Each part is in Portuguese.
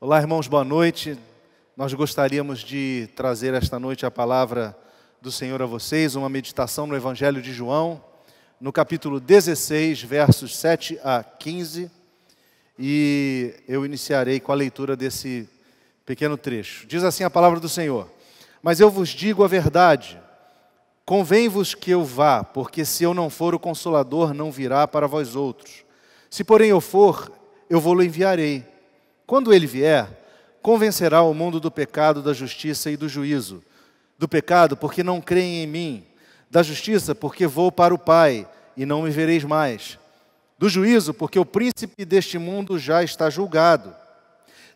Olá, irmãos, boa noite. Nós gostaríamos de trazer esta noite a palavra do Senhor a vocês, uma meditação no Evangelho de João, no capítulo 16, versos 7 a 15, e eu iniciarei com a leitura desse pequeno trecho. Diz assim a palavra do Senhor: Mas eu vos digo a verdade, convém-vos que eu vá, porque se eu não for, o Consolador não virá para vós outros. Se porém eu for, eu vou-lo enviarei. Quando ele vier, convencerá o mundo do pecado, da justiça e do juízo. Do pecado, porque não creem em mim. Da justiça, porque vou para o Pai, e não me vereis mais. Do juízo, porque o príncipe deste mundo já está julgado.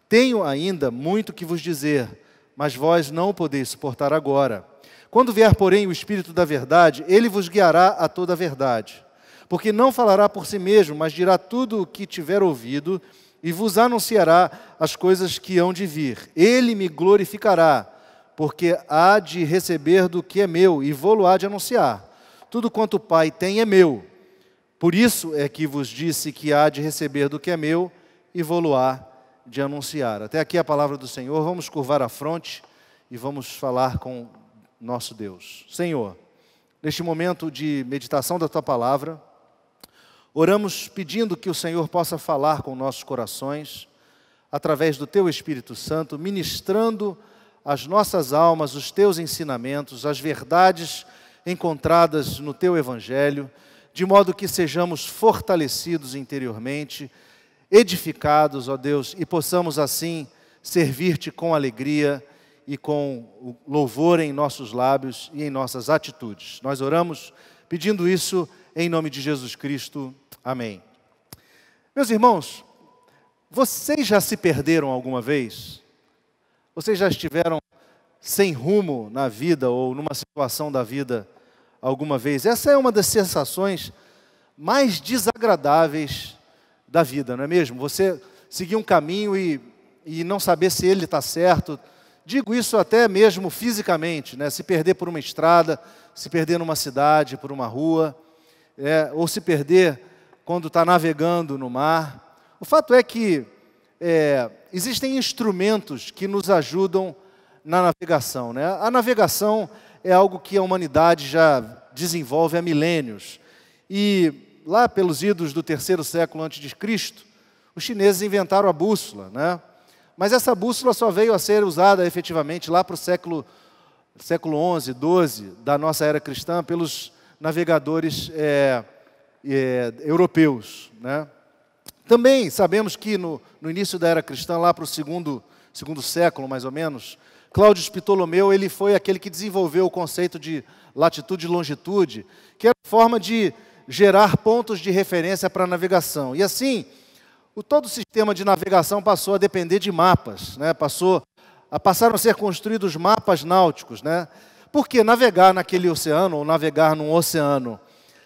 Tenho ainda muito que vos dizer, mas vós não o podeis suportar agora. Quando vier, porém, o Espírito da verdade, ele vos guiará a toda a verdade. Porque não falará por si mesmo, mas dirá tudo o que tiver ouvido, e vos anunciará as coisas que hão de vir. Ele me glorificará, porque há de receber do que é meu, e vou-lo há de anunciar. Tudo quanto o Pai tem é meu. Por isso é que vos disse que há de receber do que é meu, e vou-lo há de anunciar. Até aqui a palavra do Senhor. Vamos curvar a fronte e vamos falar com nosso Deus. Senhor, neste momento de meditação da Tua palavra, oramos pedindo que o Senhor possa falar com nossos corações, através do Teu Espírito Santo, ministrando às nossas almas os Teus ensinamentos, as verdades encontradas no Teu Evangelho, de modo que sejamos fortalecidos interiormente, edificados, ó Deus, e possamos assim servir-Te com alegria e com o louvor em nossos lábios e em nossas atitudes. Nós oramos pedindo isso em nome de Jesus Cristo. Amém. Meus irmãos, vocês já se perderam alguma vez? Vocês já estiveram sem rumo na vida ou numa situação da vida alguma vez? Essa é uma das sensações mais desagradáveis da vida, não é mesmo? Você seguir um caminho e não saber se ele está certo. Digo isso até mesmo fisicamente, né? Se perder por uma estrada, se perder numa cidade, por uma rua, ou se perder quando está navegando no mar. O fato é que existem instrumentos que nos ajudam na navegação, né? A navegação é algo que a humanidade já desenvolve há milênios. E lá pelos idos do 3º século a.C., os chineses inventaram a bússola, né? Mas essa bússola só veio a ser usada efetivamente lá para o século XI, XII da nossa era cristã pelos navegadores europeus, né? Também sabemos que no início da era cristã, lá para o segundo século mais ou menos, Cláudio Ptolomeu, ele foi aquele que desenvolveu o conceito de latitude e longitude, que era a forma de gerar pontos de referência para a navegação. E assim, todo o sistema de navegação passou a depender de mapas, né? Passaram a ser construídos mapas náuticos, né? Porque navegar naquele oceano, ou navegar num oceano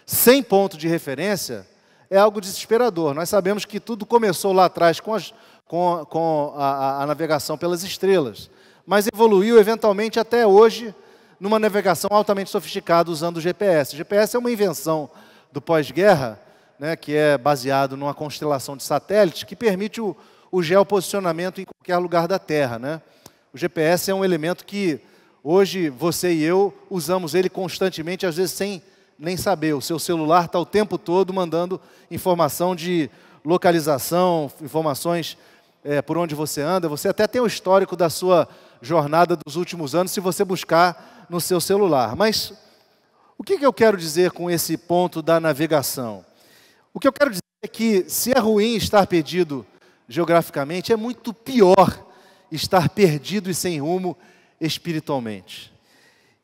sem ponto de referência, é algo desesperador. Nós sabemos que tudo começou lá atrás com a navegação pelas estrelas, mas evoluiu eventualmente até hoje numa navegação altamente sofisticada usando o GPS. O GPS é uma invenção do pós-guerra, né, que é baseado numa constelação de satélites que permite o geoposicionamento em qualquer lugar da Terra, né? O GPS é um elemento que hoje você e eu usamos ele constantemente, às vezes sem nem saber. O seu celular está o tempo todo mandando informação de localização, informações por onde você anda. Você até tem o histórico da sua jornada dos últimos anos se você buscar no seu celular. Mas o que eu quero dizer com esse ponto da navegação? O que eu quero dizer é que se é ruim estar perdido geograficamente, é muito pior estar perdido e sem rumo espiritualmente.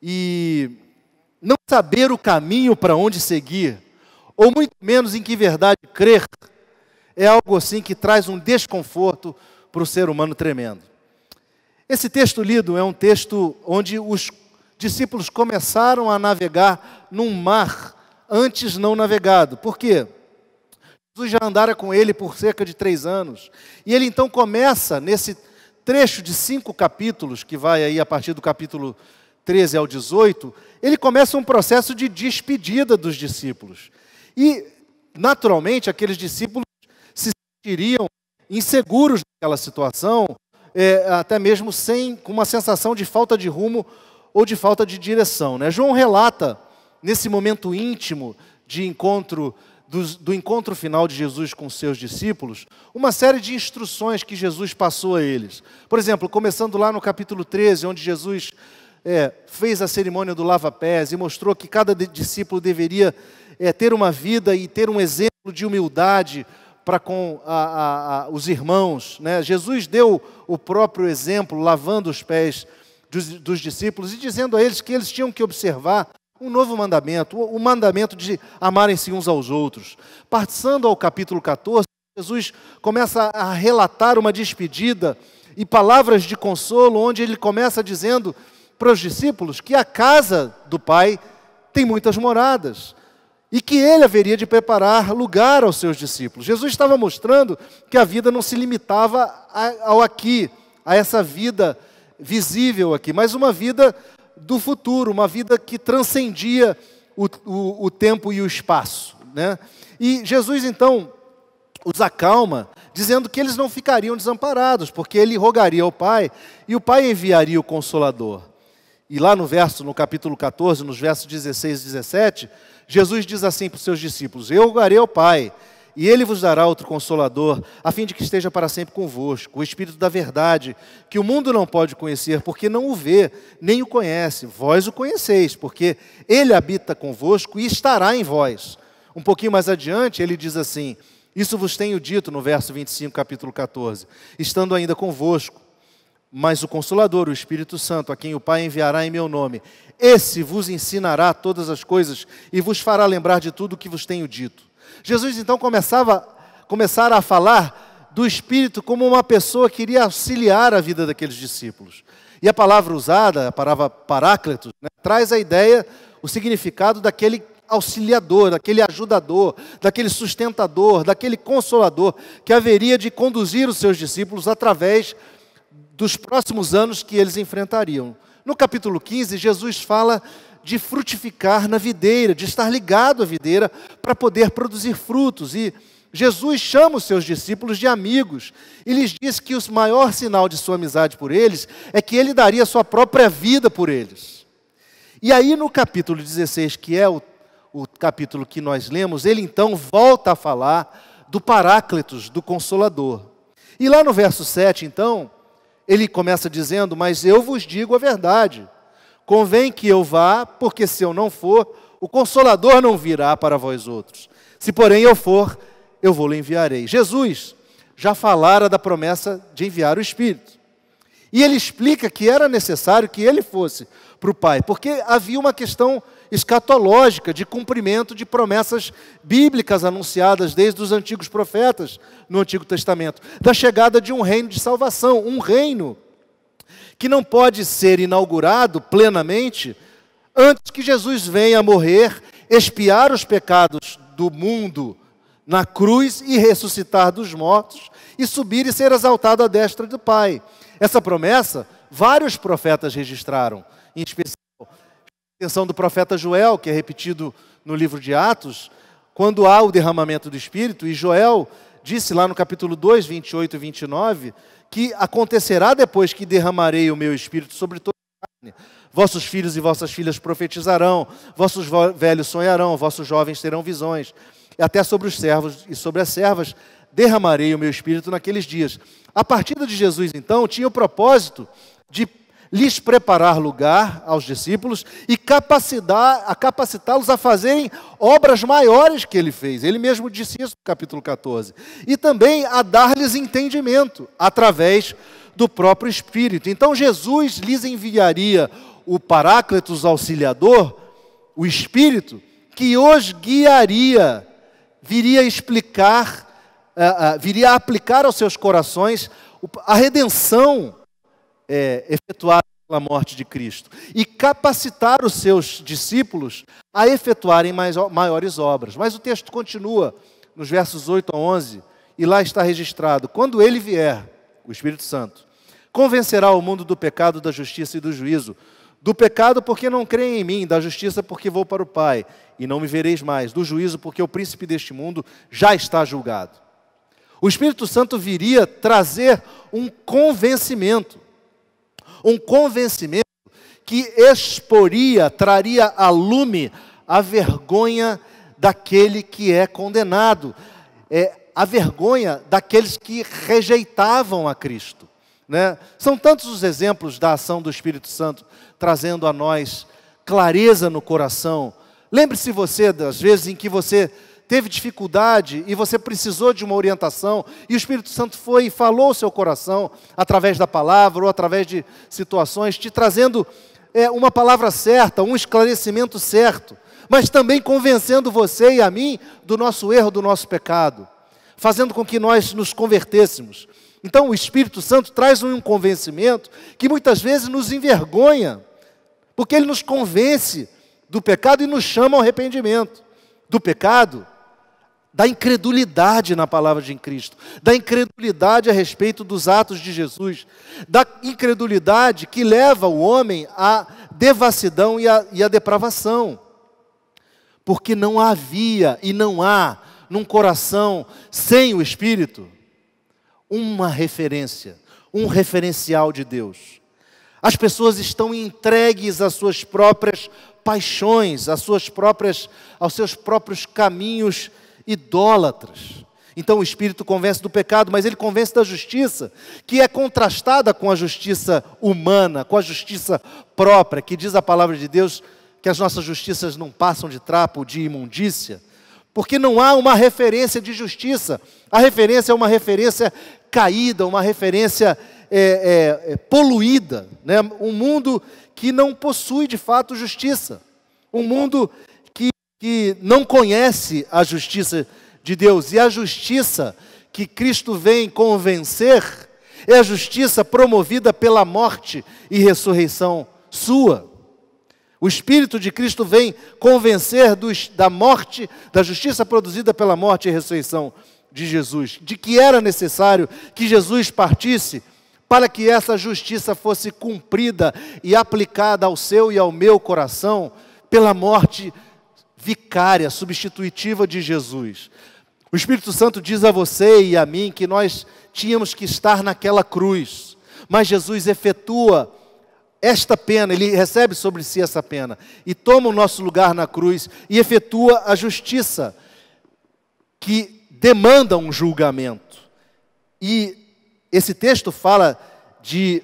E não saber o caminho para onde seguir, ou muito menos em que verdade crer, é algo assim que traz um desconforto para o ser humano tremendo. Esse texto lido é um texto onde os discípulos começaram a navegar num mar antes não navegado. Por quê? Jesus já andara com ele por cerca de 3 anos. E ele então começa, nesse trecho de 5 capítulos, que vai aí a partir do capítulo 13 ao 18, ele começa um processo de despedida dos discípulos. E, naturalmente, aqueles discípulos se sentiriam inseguros naquela situação, até mesmo com uma sensação de falta de rumo ou de falta de direção, né? João relata, nesse momento íntimo de encontro, do encontro final de Jesus com seus discípulos, uma série de instruções que Jesus passou a eles. Por exemplo, começando lá no capítulo 13, onde Jesus fez a cerimônia do lava-pés e mostrou que cada discípulo deveria ter uma vida e ter um exemplo de humildade para com os irmãos, né? Jesus deu o próprio exemplo, lavando os pés dos discípulos e dizendo a eles que eles tinham que observar um novo mandamento, o mandamento de amarem-se uns aos outros. Passando ao capítulo 14, Jesus começa a relatar uma despedida e palavras de consolo, onde ele começa dizendo para os discípulos que a casa do Pai tem muitas moradas e que ele haveria de preparar lugar aos seus discípulos. Jesus estava mostrando que a vida não se limitava ao aqui, a essa vida visível aqui, mas uma vida do futuro, uma vida que transcendia o tempo e o espaço, né? E Jesus, então, os acalma, dizendo que eles não ficariam desamparados, porque ele rogaria ao Pai, e o Pai enviaria o Consolador. E lá no capítulo 14, nos versos 16 e 17, Jesus diz assim para os seus discípulos: eu rogarei ao Pai, e Ele vos dará outro Consolador, a fim de que esteja para sempre convosco, o Espírito da verdade, que o mundo não pode conhecer, porque não o vê, nem o conhece. Vós o conheceis, porque Ele habita convosco e estará em vós. Um pouquinho mais adiante, ele diz assim: isso vos tenho dito, no verso 25, capítulo 14, estando ainda convosco, mas o Consolador, o Espírito Santo, a quem o Pai enviará em meu nome, esse vos ensinará todas as coisas e vos fará lembrar de tudo o que vos tenho dito. Jesus então começara a falar do Espírito como uma pessoa que iria auxiliar a vida daqueles discípulos. E a palavra usada, a palavra paráclitos, né, traz a ideia, o significado daquele auxiliador, daquele ajudador, daquele sustentador, daquele consolador, que haveria de conduzir os seus discípulos através dos próximos anos que eles enfrentariam. No capítulo 15, Jesus fala de frutificar na videira, de estar ligado à videira para poder produzir frutos. E Jesus chama os seus discípulos de amigos e lhes diz que o maior sinal de sua amizade por eles é que ele daria sua própria vida por eles. E aí no capítulo 16, que é o capítulo que nós lemos, ele então volta a falar do Paráclitos, do Consolador. E lá no verso 7, então, ele começa dizendo: mas eu vos digo a verdade, convém que eu vá, porque se eu não for, o Consolador não virá para vós outros. Se porém eu for, eu vou-lhe enviarei. Jesus já falara da promessa de enviar o Espírito. E ele explica que era necessário que ele fosse para o Pai, porque havia uma questão escatológica de cumprimento de promessas bíblicas anunciadas desde os antigos profetas no Antigo Testamento, da chegada de um reino de salvação, um reino que não pode ser inaugurado plenamente antes que Jesus venha morrer, expiar os pecados do mundo na cruz e ressuscitar dos mortos e subir e ser exaltado à destra do Pai. Essa promessa, vários profetas registraram, em especial a atenção do profeta Joel, que é repetido no livro de Atos, quando há o derramamento do Espírito, e Joel disse lá no capítulo 2, 28 e 29, que acontecerá depois que derramarei o meu Espírito sobre toda a carne. Vossos filhos e vossas filhas profetizarão, vossos velhos sonharão, vossos jovens terão visões. E até sobre os servos e sobre as servas derramarei o meu Espírito naqueles dias. A partida de Jesus, então, tinha o propósito de lhes preparar lugar aos discípulos e capacitá-los a fazerem obras maiores que ele fez. Ele mesmo disse isso no capítulo 14. E também a dar-lhes entendimento através do próprio Espírito. Então Jesus lhes enviaria o Paráclitos Auxiliador, o Espírito, que os guiaria, viria a aplicar aos seus corações a redenção efetuada pela morte de Cristo e capacitar os seus discípulos a efetuarem maiores obras. Mas o texto continua nos versos 8 a 11 e lá está registrado: quando ele vier, o Espírito Santo, convencerá o mundo do pecado, da justiça e do juízo. Do pecado, porque não creem em mim; da justiça, porque vou para o Pai e não me vereis mais; do juízo, porque o príncipe deste mundo já está julgado. O Espírito Santo viria trazer um convencimento que exporia, traria a lume a vergonha daquele que é condenado, a vergonha daqueles que rejeitavam a Cristo, né? São tantos os exemplos da ação do Espírito Santo, trazendo a nós clareza no coração. Lembre-se você das vezes em que você teve dificuldade e você precisou de uma orientação, e o Espírito Santo foi e falou ao seu coração, através da palavra ou através de situações, te trazendo uma palavra certa, um esclarecimento certo, mas também convencendo você e a mim do nosso erro, do nosso pecado, fazendo com que nós nos convertêssemos. Então o Espírito Santo traz um convencimento que muitas vezes nos envergonha, porque ele nos convence do pecado e nos chama ao arrependimento. Do pecado, da incredulidade na palavra de Cristo, da incredulidade a respeito dos atos de Jesus, da incredulidade que leva o homem à devassidão e à depravação. Porque não havia e não há num coração sem o Espírito uma referência, um referencial de Deus. As pessoas estão entregues às suas próprias paixões, aos seus próprios caminhos idólatras. Então o Espírito convence do pecado, mas ele convence da justiça, que é contrastada com a justiça humana, com a justiça própria, que diz a palavra de Deus que as nossas justiças não passam de trapo, de imundícia, porque não há uma referência de justiça. A referência é uma referência caída, uma referência poluída, né? Um mundo que não possui de fato justiça, um mundo que não conhece a justiça de Deus, e a justiça que Cristo vem convencer é a justiça promovida pela morte e ressurreição sua. O Espírito de Cristo vem convencer da morte, da justiça produzida pela morte e ressurreição de Jesus, de que era necessário que Jesus partisse para que essa justiça fosse cumprida e aplicada ao seu e ao meu coração pela morte vicária, substitutiva de Jesus. O Espírito Santo diz a você e a mim que nós tínhamos que estar naquela cruz, mas Jesus efetua esta pena, ele recebe sobre si essa pena, e toma o nosso lugar na cruz, e efetua a justiça, que demanda um julgamento. E esse texto fala de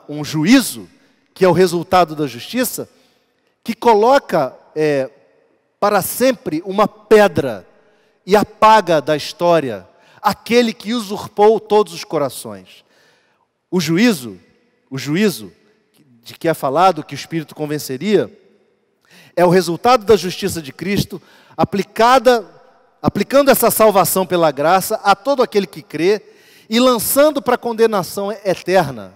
um juízo, que é o resultado da justiça, que coloca para sempre uma pedra, e apaga da história aquele que usurpou todos os corações. O juízo de que é falado, que o Espírito convenceria, é o resultado da justiça de Cristo, aplicando essa salvação pela graça a todo aquele que crê, e lançando para a condenação eterna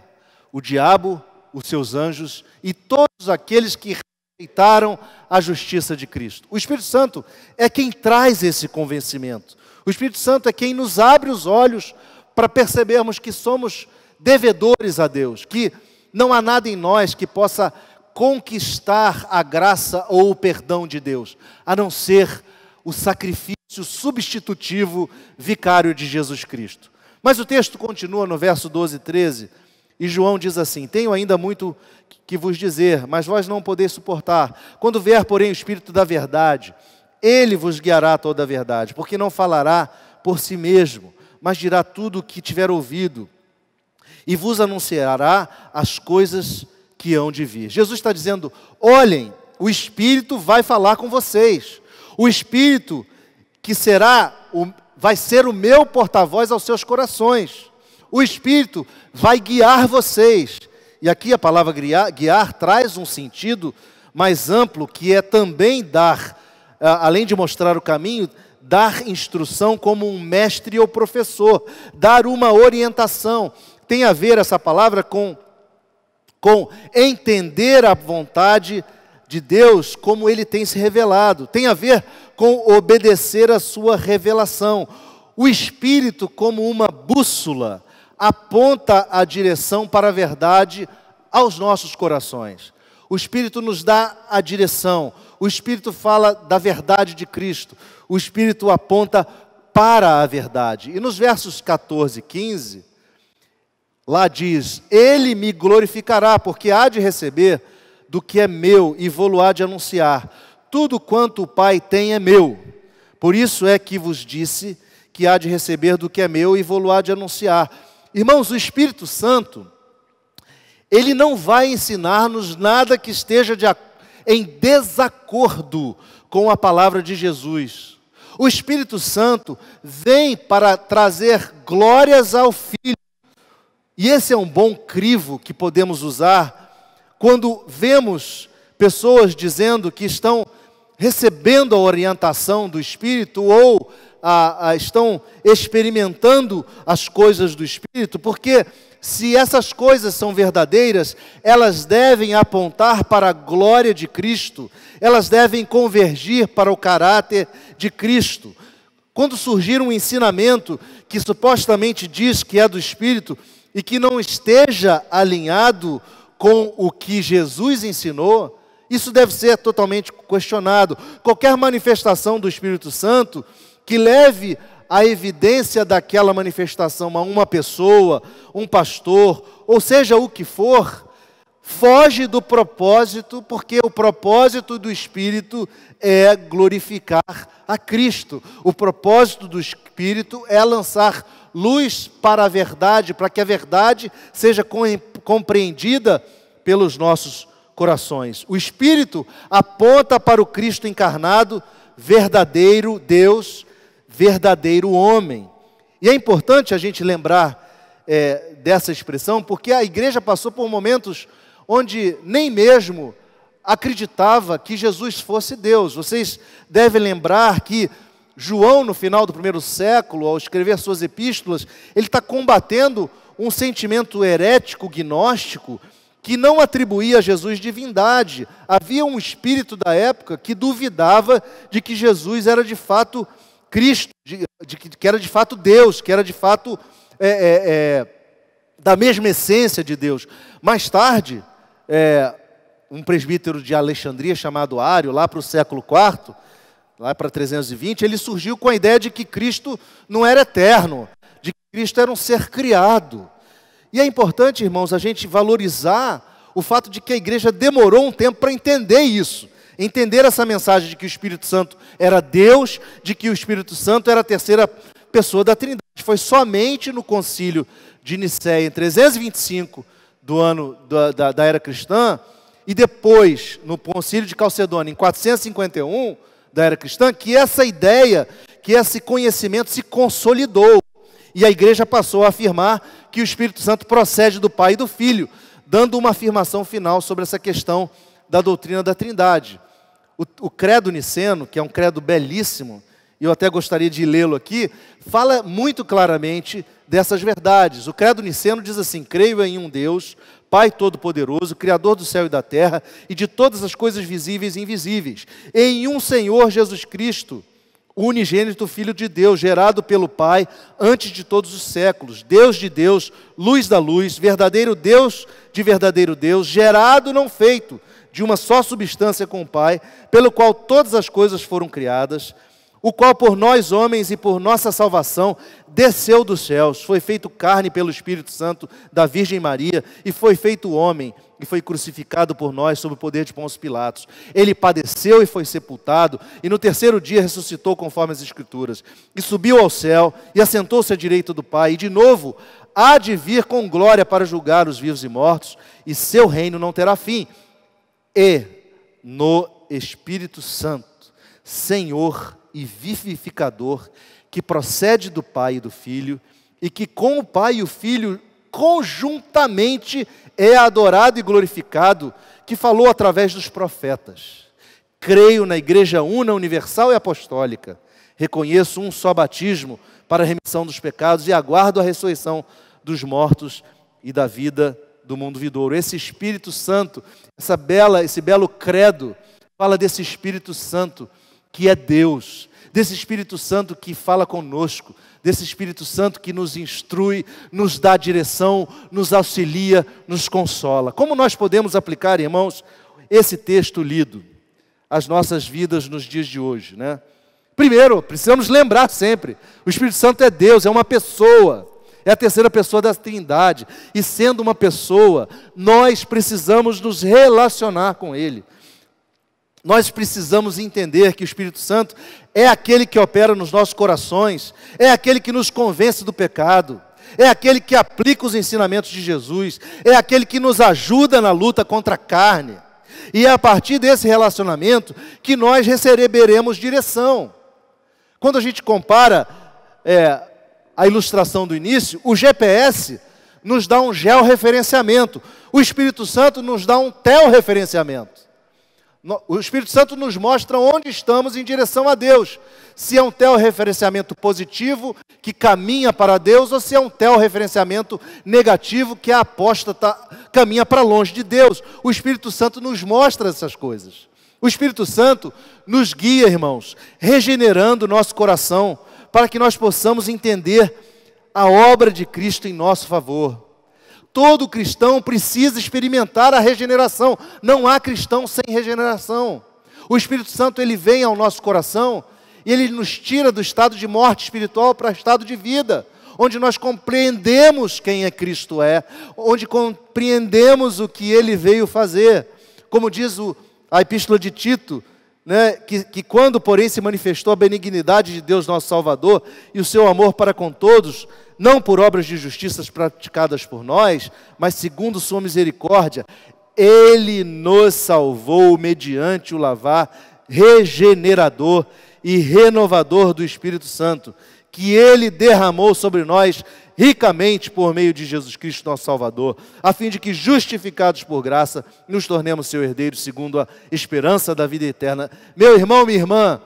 o diabo, os seus anjos e todos aqueles que rejeitaram a justiça de Cristo. O Espírito Santo é quem traz esse convencimento. O Espírito Santo é quem nos abre os olhos para percebermos que somos devedores a Deus, que não há nada em nós que possa conquistar a graça ou o perdão de Deus, a não ser o sacrifício substitutivo vicário de Jesus Cristo. Mas o texto continua no verso 12 e 13, e João diz assim: tenho ainda muito que vos dizer, mas vós não podeis suportar. Quando vier, porém, o Espírito da verdade, ele vos guiará a toda a verdade, porque não falará por si mesmo, mas dirá tudo o que tiver ouvido, e vos anunciará as coisas que hão de vir. Jesus está dizendo: olhem, o Espírito vai falar com vocês. O Espírito que vai ser o meu porta-voz aos seus corações. O Espírito vai guiar vocês. E aqui a palavra guiar traz um sentido mais amplo, que é também dar, além de mostrar o caminho, dar instrução como um mestre ou professor, dar uma orientação. Tem a ver essa palavra com entender a vontade de Deus como Ele tem se revelado. Tem a ver com obedecer a sua revelação. O Espírito, como uma bússola, aponta a direção para a verdade aos nossos corações. O Espírito nos dá a direção. O Espírito fala da verdade de Cristo. O Espírito aponta para a verdade. E nos versos 14 e 15, lá diz: Ele me glorificará, porque há de receber do que é meu e vou-lo há de anunciar. Tudo quanto o Pai tem é meu. Por isso é que vos disse que há de receber do que é meu e vou-lo há de anunciar. Irmãos, o Espírito Santo, ele não vai ensinar-nos nada que esteja em desacordo com a palavra de Jesus. O Espírito Santo vem para trazer glórias ao Filho. E esse é um bom crivo que podemos usar quando vemos pessoas dizendo que estão recebendo a orientação do Espírito ou estão experimentando as coisas do Espírito, porque se essas coisas são verdadeiras, elas devem apontar para a glória de Cristo, elas devem convergir para o caráter de Cristo. Quando surgir um ensinamento que supostamente diz que é do Espírito e que não esteja alinhado com o que Jesus ensinou, isso deve ser totalmente questionado. Qualquer manifestação do Espírito Santo que leve a evidência daquela manifestação a uma pessoa, um pastor, ou seja o que for, foge do propósito, porque o propósito do Espírito é glorificar a Cristo. O propósito do Espírito é lançar luz para a verdade, para que a verdade seja compreendida pelos nossos corações. O Espírito aponta para o Cristo encarnado, verdadeiro Deus, verdadeiro homem. E é importante a gente lembrar dessa expressão, porque a igreja passou por momentos onde nem mesmo acreditava que Jesus fosse Deus. Vocês devem lembrar que João, no final do primeiro século, ao escrever suas epístolas, ele está combatendo um sentimento herético, gnóstico, que não atribuía a Jesus divindade. Havia um espírito da época que duvidava de que Jesus era de fato Cristo, que era de fato Deus, que era de fato da mesma essência de Deus. Mais tarde, um presbítero de Alexandria chamado Ário, lá para o século IV, lá para 320, ele surgiu com a ideia de que Cristo não era eterno, de que Cristo era um ser criado. E é importante, irmãos, a gente valorizar o fato de que a igreja demorou um tempo para entender isso. Entender essa mensagem de que o Espírito Santo era Deus, de que o Espírito Santo era a terceira pessoa da Trindade. Foi somente no concílio de Nicéia, em 325 do ano da era cristã, e depois no concílio de Calcedônia, em 451 da era cristã, que essa ideia, que esse conhecimento se consolidou. E a igreja passou a afirmar que o Espírito Santo procede do Pai e do Filho, dando uma afirmação final sobre essa questão da doutrina da Trindade. O credo niceno, que é um credo belíssimo, e eu até gostaria de lê-lo aqui, fala muito claramente dessas verdades. O credo niceno diz assim: creio em um Deus, Pai Todo-Poderoso, Criador do céu e da terra, e de todas as coisas visíveis e invisíveis, em um Senhor Jesus Cristo, o unigênito Filho de Deus, gerado pelo Pai antes de todos os séculos, Deus de Deus, luz da luz, verdadeiro Deus de verdadeiro Deus, gerado não feito, de uma só substância com o Pai, pelo qual todas as coisas foram criadas, o qual por nós homens e por nossa salvação desceu dos céus, foi feito carne pelo Espírito Santo da Virgem Maria, e foi feito homem, e foi crucificado por nós sob o poder de Pôncio Pilatos. Ele padeceu e foi sepultado, e no terceiro dia ressuscitou conforme as Escrituras, e subiu ao céu, e assentou-se à direita do Pai, e de novo há de vir com glória para julgar os vivos e mortos, e seu reino não terá fim. E no Espírito Santo, Senhor e vivificador, que procede do Pai e do Filho, e que com o Pai e o Filho conjuntamente é adorado e glorificado, que falou através dos profetas. Creio na Igreja Una, Universal e Apostólica, reconheço um só batismo para a remissão dos pecados e aguardo a ressurreição dos mortos e da vida do mundo vindouro. Esse Espírito Santo, esse belo credo, fala desse Espírito Santo que é Deus, desse Espírito Santo que fala conosco, desse Espírito Santo que nos instrui, nos dá direção, nos auxilia, nos consola. Como nós podemos aplicar, irmãos, esse texto lido às nossas vidas nos dias de hoje, né? Primeiro, precisamos lembrar sempre, o Espírito Santo é Deus, é uma pessoa, é a terceira pessoa da Trindade, e sendo uma pessoa, nós precisamos nos relacionar com Ele. Nós precisamos entender que o Espírito Santo é aquele que opera nos nossos corações, é aquele que nos convence do pecado, é aquele que aplica os ensinamentos de Jesus, é aquele que nos ajuda na luta contra a carne. E é a partir desse relacionamento que nós receberemos direção. Quando a gente compara a ilustração do início, o GPS nos dá um georreferenciamento, o Espírito Santo nos dá um teorreferenciamento. O Espírito Santo nos mostra onde estamos em direção a Deus. Se é um teorreferenciamento positivo, que caminha para Deus, ou se é um teorreferenciamento negativo, que a apóstata caminha para longe de Deus. O Espírito Santo nos mostra essas coisas. O Espírito Santo nos guia, irmãos, regenerando o nosso coração, para que nós possamos entender a obra de Cristo em nosso favor. Todo cristão precisa experimentar a regeneração. Não há cristão sem regeneração. O Espírito Santo, ele vem ao nosso coração e ele nos tira do estado de morte espiritual para o estado de vida, onde nós compreendemos quem é Cristo onde compreendemos o que ele veio fazer. Como diz a Epístola de Tito, que quando, porém, se manifestou a benignidade de Deus nosso Salvador e o seu amor para com todos, não por obras de justiça praticadas por nós, mas segundo sua misericórdia, Ele nos salvou mediante o lavar regenerador e renovador do Espírito Santo, que Ele derramou sobre nós ricamente por meio de Jesus Cristo, nosso Salvador, a fim de que, justificados por graça, nos tornemos seu herdeiro segundo a esperança da vida eterna. Meu irmão, minha irmã,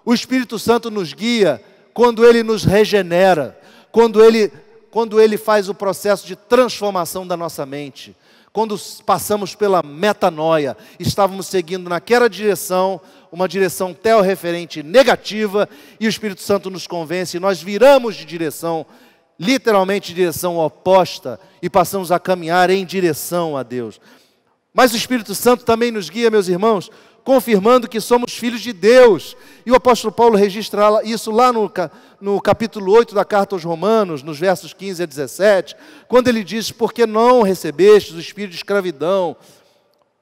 o Espírito Santo nos guia quando Ele nos regenera, quando Ele faz o processo de transformação da nossa mente, quando passamos pela metanoia, estávamos seguindo naquela direção, uma direção teorreferente negativa, e o Espírito Santo nos convence, e nós viramos de direção, literalmente de direção oposta, e passamos a caminhar em direção a Deus. Mas o Espírito Santo também nos guia, meus irmãos, confirmando que somos filhos de Deus. E o apóstolo Paulo registra isso lá no capítulo 8 da carta aos Romanos, nos versos 15 a 17, quando ele diz: porque não recebestes o espírito de escravidão,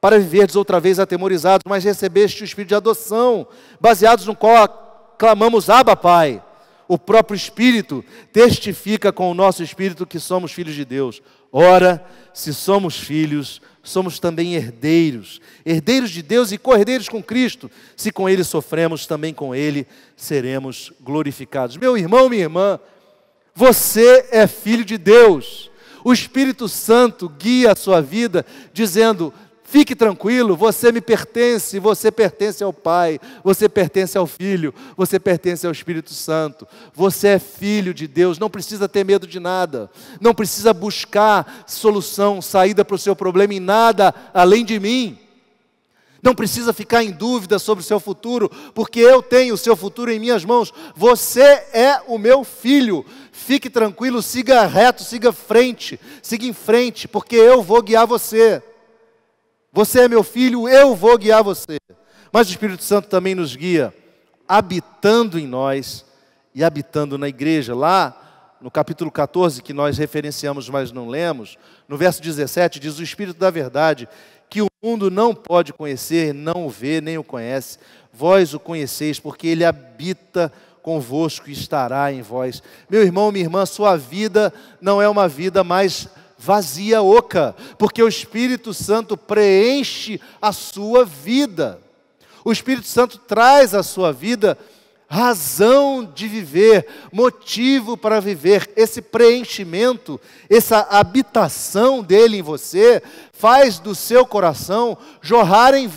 para viverdes outra vez atemorizados, mas recebeste o espírito de adoção, baseados no qual clamamos: Abba, Pai. O próprio Espírito testifica com o nosso Espírito que somos filhos de Deus. Ora, se somos filhos, somos também herdeiros, herdeiros de Deus e co-herdeiros com Cristo. Se com Ele sofremos, também com Ele seremos glorificados. Meu irmão, minha irmã, você é filho de Deus. O Espírito Santo guia a sua vida, dizendo: fique tranquilo, você me pertence, você pertence ao Pai, você pertence ao Filho, você pertence ao Espírito Santo. Você é filho de Deus, não precisa ter medo de nada, não precisa buscar solução, saída para o seu problema em nada além de mim. Não precisa ficar em dúvida sobre o seu futuro, porque eu tenho o seu futuro em minhas mãos. Você é o meu filho. Fique tranquilo, siga reto, siga em frente, porque eu vou guiar você. Você é meu filho, eu vou guiar você. Mas o Espírito Santo também nos guia, habitando em nós e habitando na igreja. Lá no capítulo 14, que nós referenciamos, mas não lemos, no verso 17, diz: o Espírito da verdade, que o mundo não pode conhecer, não o vê, nem o conhece. Vós o conheceis, porque Ele habita convosco e estará em vós. Meu irmão, minha irmã, sua vida não é uma vida mais vazia, oca, porque o Espírito Santo preenche a sua vida. O Espírito Santo traz à sua vida razão de viver, motivo para viver. Esse preenchimento, essa habitação dele em você, faz do seu coração jorrarem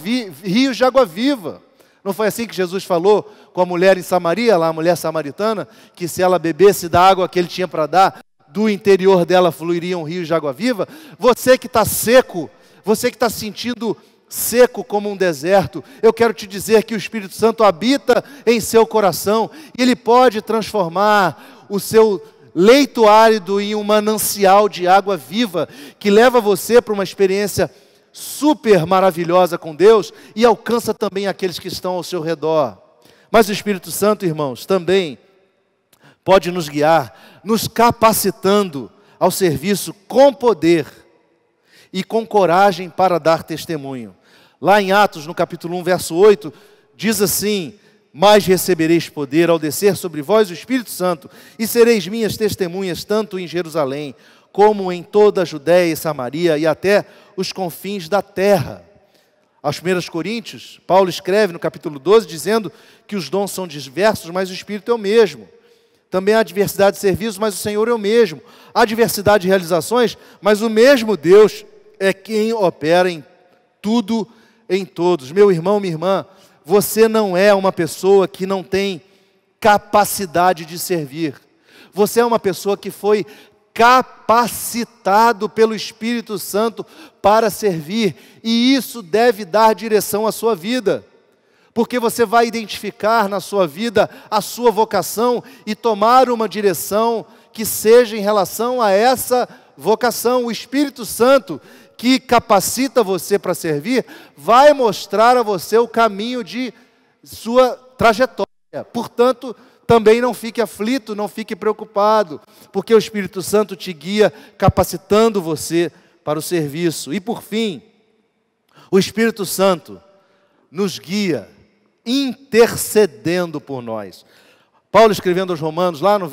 rios de água viva. Não foi assim que Jesus falou com a mulher em Samaria, lá a mulher samaritana, que se ela bebesse da água que ele tinha para dar, do interior dela fluiriam rios de água viva? Você que está seco, você que está sentindo seco como um deserto, eu quero te dizer que o Espírito Santo habita em seu coração, e Ele pode transformar o seu leito árido em um manancial de água viva, que leva você para uma experiência super maravilhosa com Deus, e alcança também aqueles que estão ao seu redor. Mas o Espírito Santo, irmãos, também pode nos guiar, nos capacitando ao serviço com poder e com coragem para dar testemunho. Lá em Atos, no capítulo 1, verso 8, diz assim: mas recebereis poder ao descer sobre vós o Espírito Santo, e sereis minhas testemunhas tanto em Jerusalém, como em toda a Judéia e Samaria, e até os confins da terra. Aos 1 Coríntios, Paulo escreve no capítulo 12, dizendo que os dons são diversos, mas o Espírito é o mesmo. Também há diversidade de serviços, mas o Senhor é o mesmo. Há diversidade de realizações, mas o mesmo Deus é quem opera em tudo, em todos. Meu irmão, minha irmã, você não é uma pessoa que não tem capacidade de servir. Você é uma pessoa que foi capacitado pelo Espírito Santo para servir, e isso deve dar direção à sua vida, porque você vai identificar na sua vida a sua vocação e tomar uma direção que seja em relação a essa vocação. O Espírito Santo, que capacita você para servir, vai mostrar a você o caminho de sua trajetória. Portanto, também não fique aflito, não fique preocupado, porque o Espírito Santo te guia, capacitando você para o serviço. E por fim, o Espírito Santo nos guia, intercedendo por nós. Paulo, escrevendo aos Romanos, lá no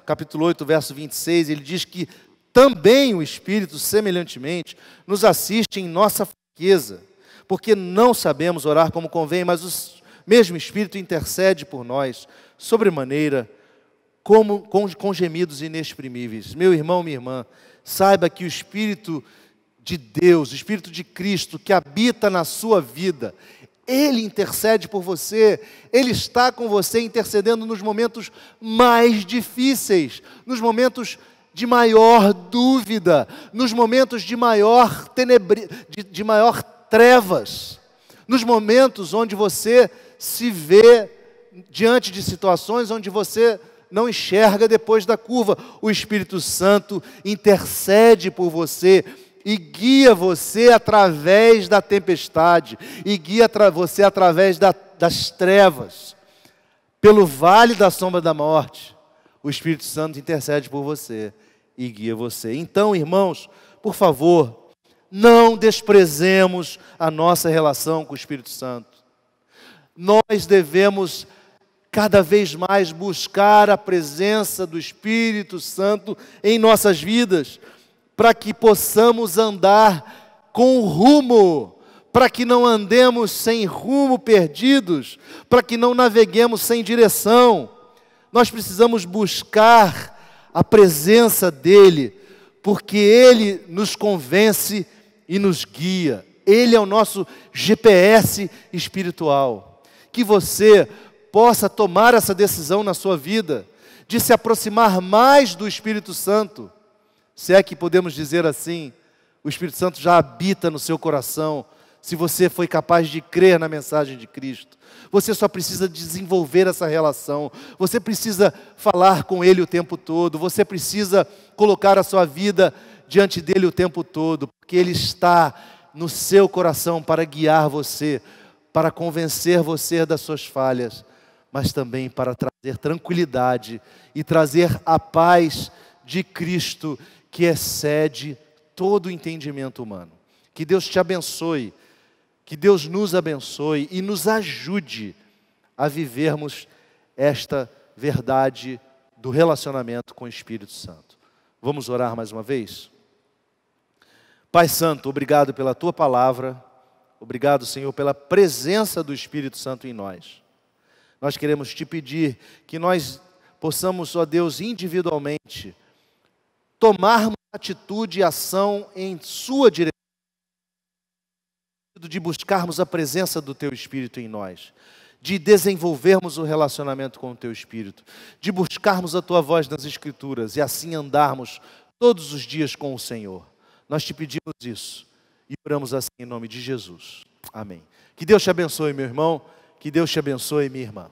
capítulo 8, verso 26, ele diz que também o Espírito, semelhantemente, nos assiste em nossa fraqueza, porque não sabemos orar como convém, mas o mesmo Espírito intercede por nós, sobremaneira, com gemidos inexprimíveis. Meu irmão, minha irmã, saiba que o Espírito de Deus, o Espírito de Cristo, que habita na sua vida, Ele intercede por você, Ele está com você intercedendo nos momentos mais difíceis, nos momentos de maior dúvida, nos momentos de maior de maior trevas, nos momentos onde você se vê diante de situações onde você não enxerga depois da curva. O Espírito Santo intercede por você e guia você através da tempestade, e guia você através das trevas, pelo vale da sombra da morte. O Espírito Santo intercede por você e guia você. Então, irmãos, por favor, não desprezemos a nossa relação com o Espírito Santo. Nós devemos cada vez mais buscar a presença do Espírito Santo em nossas vidas, para que possamos andar com rumo, para que não andemos sem rumo, perdidos, para que não naveguemos sem direção. Nós precisamos buscar a presença dEle, porque Ele nos convence e nos guia. Ele é o nosso GPS espiritual. Que você possa tomar essa decisão na sua vida, de se aproximar mais do Espírito Santo. Se é que podemos dizer assim, o Espírito Santo já habita no seu coração, se você foi capaz de crer na mensagem de Cristo. Você só precisa desenvolver essa relação, você precisa falar com Ele o tempo todo, você precisa colocar a sua vida diante dEle o tempo todo, porque Ele está no seu coração para guiar você, para convencer você das suas falhas, mas também para trazer tranquilidade e trazer a paz de Cristo, que excede todo o entendimento humano. Que Deus te abençoe, que Deus nos abençoe e nos ajude a vivermos esta verdade do relacionamento com o Espírito Santo. Vamos orar mais uma vez? Pai Santo, obrigado pela Tua palavra, obrigado, Senhor, pela presença do Espírito Santo em nós. Nós queremos te pedir que nós possamos, ó Deus, individualmente, tomarmos atitude e ação em Sua direção, de buscarmos a presença do Teu Espírito em nós, de desenvolvermos o relacionamento com o Teu Espírito, de buscarmos a Tua voz nas Escrituras e assim andarmos todos os dias com o Senhor. Nós te pedimos isso e oramos assim em nome de Jesus. Amém. Que Deus te abençoe, meu irmão. Que Deus te abençoe, minha irmã.